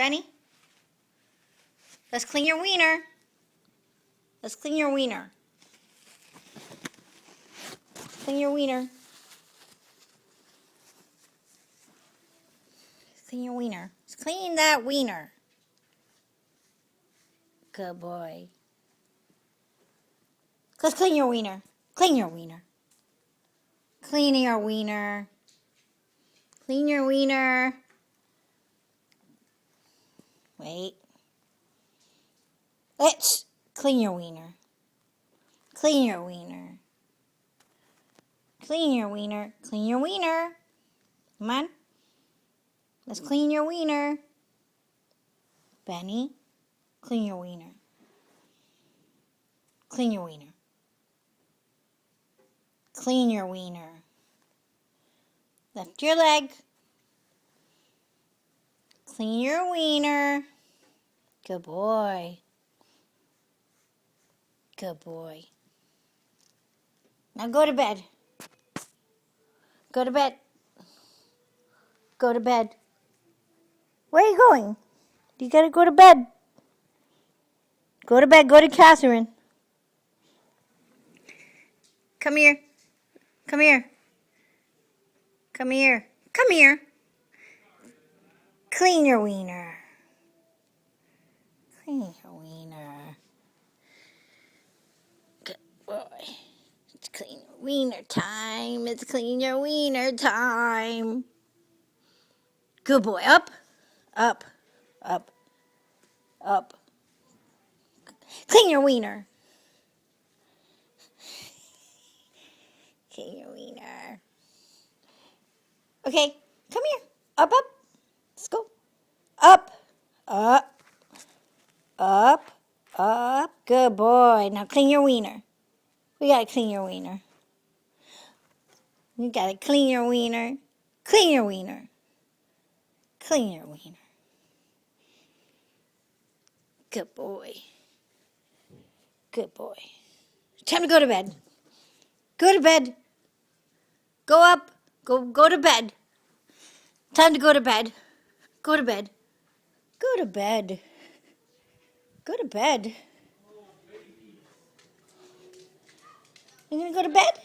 Benny, let's clean your wiener. Let's clean your wiener. Clean your wiener. Clean your wiener. Let's clean that wiener. Good boy. Let's clean your wiener. Clean your wiener. Clean your wiener. Clean your wiener. Wait. Let's clean your wiener. Clean your wiener. Clean your wiener. Clean your wiener. Come on. Let's clean your wiener. Benny, clean your wiener. Clean your wiener. Clean your wiener. Lift your leg. Clean your wiener. Good boy. Good boy. Now go to bed. Go to bed. Go to bed. Where are you going? You gotta go to bed. Go to bed. Go to Catherine. Come here. Come here. Come here. Come here. Clean your wiener. Clean your wiener. Good boy. It's clean your wiener time. It's clean your wiener time. Good boy. Up. Up. Up. Up. Clean your wiener. Clean your wiener. Okay. Come here. Up, up. Let's go. Up. Up. Up. Up. Good boy. Now clean your wiener. We gotta clean your wiener. You gotta clean your wiener. Clean your wiener. Clean your wiener. Good boy. Good boy. Time to go to bed. Go to bed. Go up. Go to bed. Time to go to bed. Go to bed. Go to bed. Go to bed. You gonna go to bed?